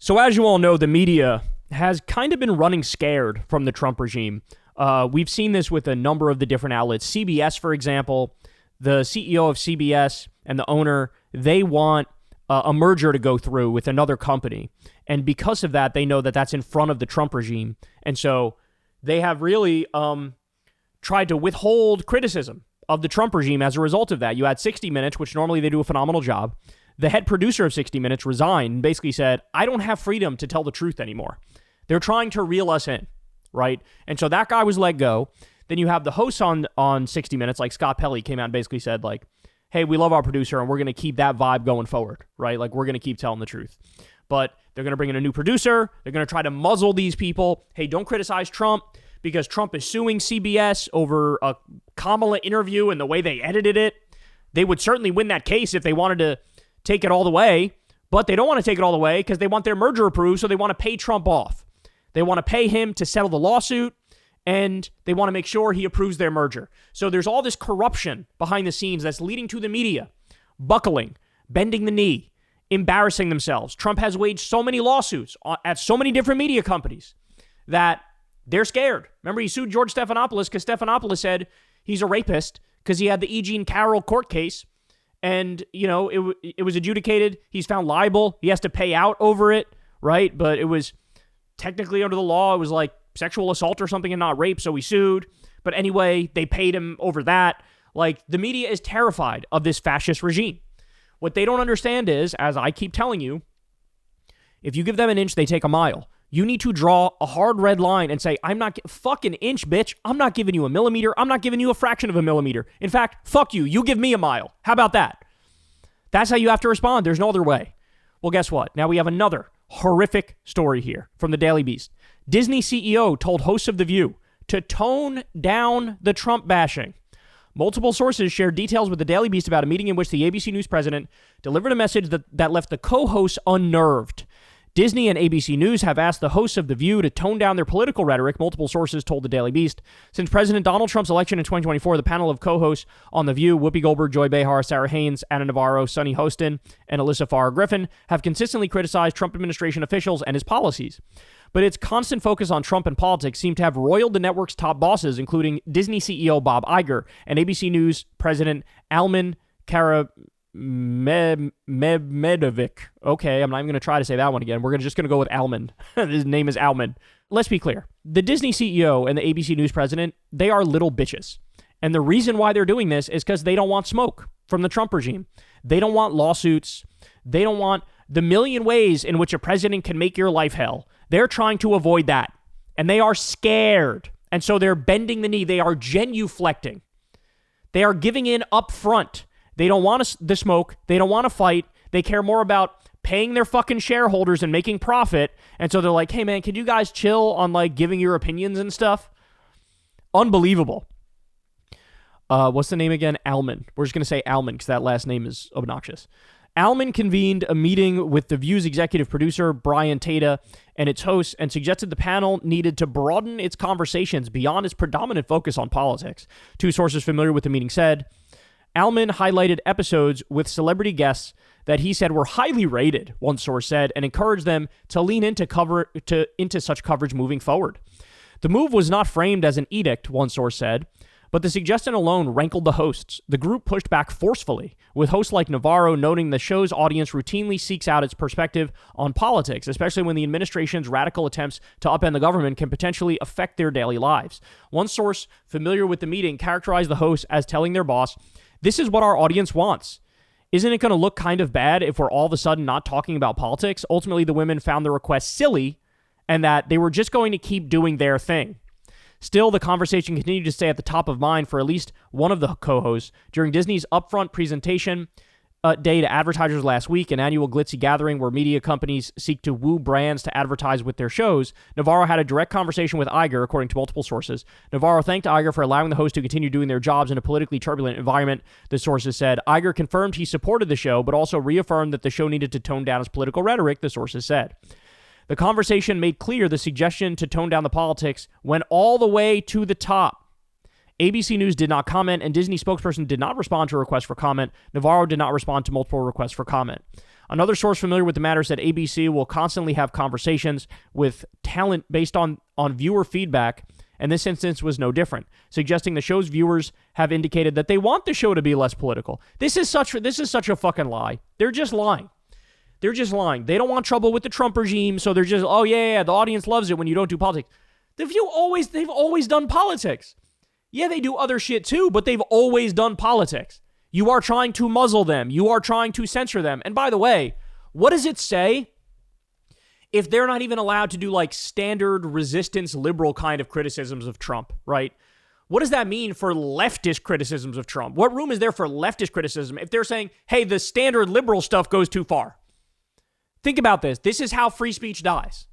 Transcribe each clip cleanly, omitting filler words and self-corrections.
So as you all know, the media has kind of been running scared from the Trump regime. We've seen this with a number of the different outlets. CBS, for example, the CEO of CBS and the owner, they want a merger to go through with another company. And because of that, they know that that's in front of the Trump regime. And so they have really tried to withhold criticism of the Trump regime as a result of that. You had 60 Minutes, which normally they do a phenomenal job. The head producer of 60 Minutes resigned and basically said, I don't have freedom to tell the truth anymore. They're trying to reel us in, right? And so that guy was let go. Then you have the hosts on 60 Minutes, like Scott Pelley came out and basically said, like, hey, we love our producer and we're going to keep that vibe going forward, right? Like, we're going to keep telling the truth. But they're going to bring in a new producer. They're going to try to muzzle these people. Hey, don't criticize Trump because Trump is suing CBS over a Kamala interview and the way they edited it. They would certainly win that case if they wanted to take it all the way, but they don't want to take it all the way because they want their merger approved, so they want to pay Trump off. They want to pay him to settle the lawsuit, and they want to make sure he approves their merger. So there's all this corruption behind the scenes that's leading to the media buckling, bending the knee, embarrassing themselves. Trump has waged so many lawsuits at so many different media companies that they're scared. Remember, he sued George Stephanopoulos because Stephanopoulos said he's a rapist because he had the E. Jean Carroll court case. And, you know, it was adjudicated. He's found liable. He has to pay out over it, right? But it was technically under the law, it was like sexual assault or something and not rape, so he sued. But anyway, they paid him over that. Like, the media is terrified of this fascist regime. What they don't understand is, as I keep telling you, if you give them an inch, they take a mile. You need to draw a hard red line and say, I'm not fucking inch, bitch. I'm not giving you a millimeter. I'm not giving you a fraction of a millimeter. In fact, fuck you. You give me a mile. How about that? That's how you have to respond. There's no other way. Well, guess what? Now we have another horrific story here from the Daily Beast. Disney CEO told hosts of The View to tone down the Trump bashing. Multiple sources shared details with the Daily Beast about a meeting in which the ABC News president delivered a message that left the co-hosts unnerved. Disney and ABC News have asked the hosts of The View to tone down their political rhetoric, multiple sources told the Daily Beast. Since President Donald Trump's election in 2024, the panel of co-hosts on The View, Whoopi Goldberg, Joy Behar, Sarah Haynes, Anna Navarro, Sunny Hostin, and Alyssa Farrar Griffin, have consistently criticized Trump administration officials and his policies. But its constant focus on Trump and politics seemed to have roiled the network's top bosses, including Disney CEO Bob Iger and ABC News President Alman Medovic. Okay, I'm not even going to try to say that one again. We're just going to go with Alman. His name is Alman. Let's be clear. The Disney CEO and the ABC News president, they are little bitches. And the reason why they're doing this is because they don't want smoke from the Trump regime. They don't want lawsuits. They don't want the million ways in which a president can make your life hell. They're trying to avoid that. And they are scared. And so they're bending the knee. They are genuflecting. They are giving in up front. They don't want the smoke. They don't want to fight. They care more about paying their fucking shareholders and making profit. And so they're like, hey, man, can you guys chill on, like, giving your opinions and stuff? Unbelievable. What's the name again? Alman. We're just going to say Alman because that last name is obnoxious. Alman convened a meeting with The View's executive producer, Brian Tata, and its hosts, and suggested the panel needed to broaden its conversations beyond its predominant focus on politics. Two sources familiar with the meeting said, Alman highlighted episodes with celebrity guests that he said were highly rated, one source said, and encouraged them to lean into such coverage moving forward. The move was not framed as an edict, one source said, but the suggestion alone rankled the hosts. The group pushed back forcefully, with hosts like Navarro noting the show's audience routinely seeks out its perspective on politics, especially when the administration's radical attempts to upend the government can potentially affect their daily lives. One source familiar with the meeting characterized the hosts as telling their boss, this is what our audience wants. Isn't it going to look kind of bad if we're all of a sudden not talking about politics? Ultimately, the women found the request silly and that they were just going to keep doing their thing. Still, the conversation continued to stay at the top of mind for at least one of the co-hosts. During Disney's upfront presentation day to advertisers last week, an annual glitzy gathering where media companies seek to woo brands to advertise with their shows, Navarro had a direct conversation with Iger, according to multiple sources. Navarro thanked Iger for allowing the host to continue doing their jobs in a politically turbulent environment, the sources said. Iger confirmed he supported the show, but also reaffirmed that the show needed to tone down its political rhetoric, the sources said. The conversation made clear the suggestion to tone down the politics went all the way to the top. ABC News did not comment, and Disney spokesperson did not respond to a request for comment. Navarro did not respond to multiple requests for comment. Another source familiar with the matter said ABC will constantly have conversations with talent based on viewer feedback, and this instance was no different, suggesting the show's viewers have indicated that they want the show to be less political. This is such a fucking lie. They're just lying. They're just lying. They don't want trouble with the Trump regime, so they're just, oh yeah, the audience loves it when you don't do politics. They've always done politics. Yeah, they do other shit too, but they've always done politics. You are trying to muzzle them. You are trying to censor them. And by the way, what does it say if they're not even allowed to do like standard resistance liberal kind of criticisms of Trump, right? What does that mean for leftist criticisms of Trump? What room is there for leftist criticism if they're saying, hey, the standard liberal stuff goes too far? Think about this. This is how free speech dies.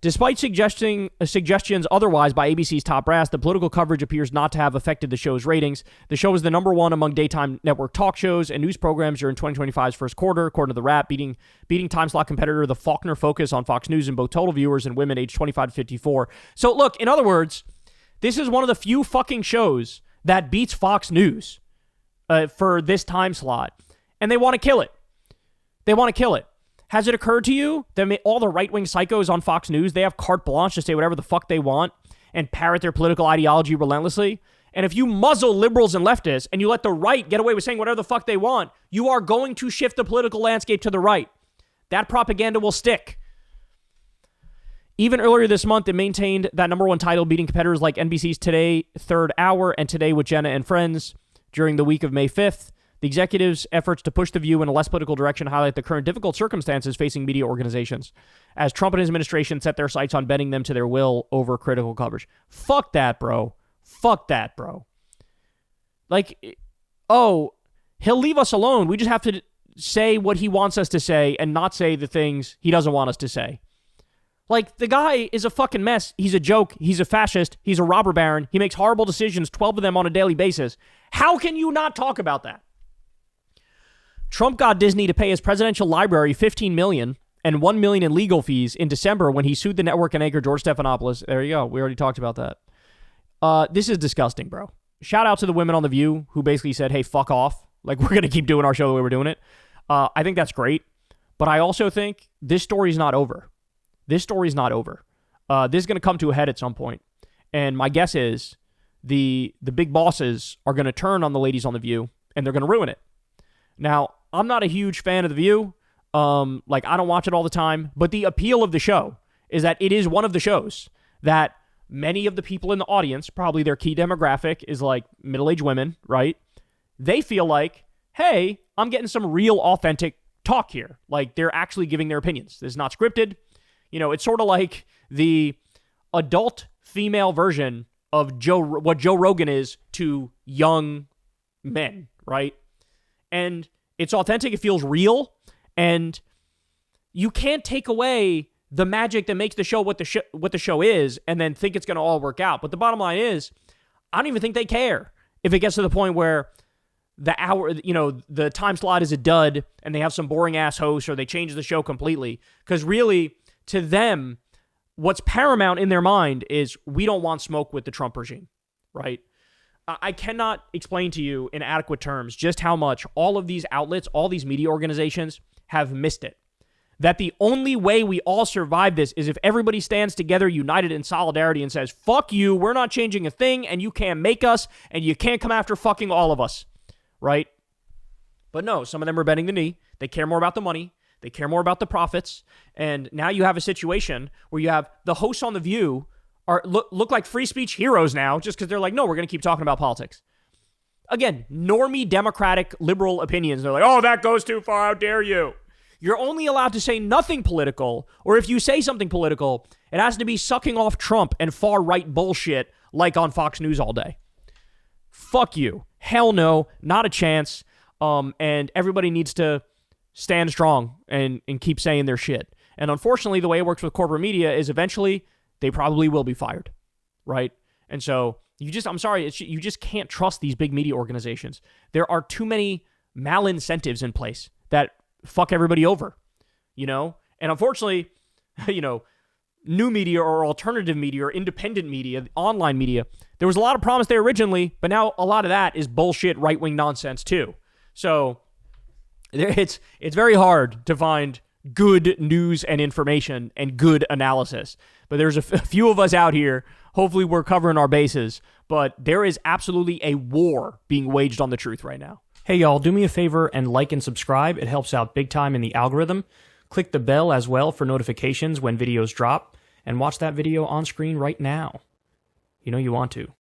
Despite suggestions otherwise by ABC's top brass, the political coverage appears not to have affected the show's ratings. The show was the number one among daytime network talk shows and news programs during 2025's first quarter, according to The Wrap, beating time slot competitor the Faulkner Focus on Fox News in both total viewers and women aged 25 to 54. So look, in other words, this is one of the few fucking shows that beats Fox News for this time slot, and they want to kill it. They want to kill it. Has it occurred to you that all the right-wing psychos on Fox News, they have carte blanche to say whatever the fuck they want and parrot their political ideology relentlessly? And if you muzzle liberals and leftists and you let the right get away with saying whatever the fuck they want, you are going to shift the political landscape to the right. That propaganda will stick. Even earlier this month, it maintained that number one title, beating competitors like NBC's Today, Third Hour, and Today with Jenna and Friends during the week of May 5th. The executives' efforts to push the View in a less political direction highlight the current difficult circumstances facing media organizations as Trump and his administration set their sights on bending them to their will over critical coverage. Fuck that, bro. Fuck that, bro. Like, oh, he'll leave us alone. We just have to say what he wants us to say and not say the things he doesn't want us to say. Like, the guy is a fucking mess. He's a joke. He's a fascist. He's a robber baron. He makes horrible decisions, 12 of them on a daily basis. How can you not talk about that? Trump got Disney to pay his presidential library $15 million and $1 million in legal fees in December when he sued the network and anchor George Stephanopoulos. There you go. We already talked about that. This is disgusting, bro. Shout out to the women on The View who basically said, hey, fuck off. Like, we're going to keep doing our show the way we're doing it. I think that's great. But I also think this story's not over. This story's not over. This is going to come to a head at some point. And my guess is the big bosses are going to turn on the ladies on The View and they're going to ruin it. Now, I'm not a huge fan of The View. I don't watch it all the time. But the appeal of the show is that it is one of the shows that many of the people in the audience, probably their key demographic is like middle-aged women, right? They feel like, hey, I'm getting some real authentic talk here. Like, they're actually giving their opinions. This is not scripted. You know, it's sort of like the adult female version of what Joe Rogan is to young men, right? And it's authentic, it feels real, and you can't take away the magic that makes the show what the show is and then think it's going to all work out. But the bottom line is, I don't even think they care if it gets to the point where the time slot is a dud and they have some boring ass host or they change the show completely. Because really, to them, what's paramount in their mind is we don't want smoke with the Trump regime, right? I cannot explain to you in adequate terms just how much all of these outlets, all these media organizations have missed it. That the only way we all survive this is if everybody stands together, united in solidarity, and says, fuck you, we're not changing a thing, and you can't make us, and you can't come after fucking all of us, right? But no, some of them are bending the knee. They care more about the money. They care more about the profits. And now you have a situation where you have the hosts on The View look like free speech heroes now just because they're like, no, we're going to keep talking about politics. Again, normie, democratic, liberal opinions. They're like, oh, that goes too far. How dare you? You're only allowed to say nothing political, or if you say something political, it has to be sucking off Trump and far-right bullshit like on Fox News all day. Fuck you. Hell no. Not a chance. And everybody needs to stand strong and keep saying their shit. And unfortunately, the way it works with corporate media is eventually they probably will be fired, right? And so you just can't trust these big media organizations. There are too many malincentives in place that fuck everybody over, you know? And unfortunately, you know, new media or alternative media or independent media, online media, there was a lot of promise there originally, but now a lot of that is bullshit right-wing nonsense too. So It's very hard to find good news and information and good analysis. But there's a few of us out here. Hopefully we're covering our bases. But there is absolutely a war being waged on the truth right now. Hey, y'all, do me a favor and like and subscribe. It helps out big time in the algorithm. Click the bell as well for notifications when videos drop. And watch that video on screen right now. You know you want to.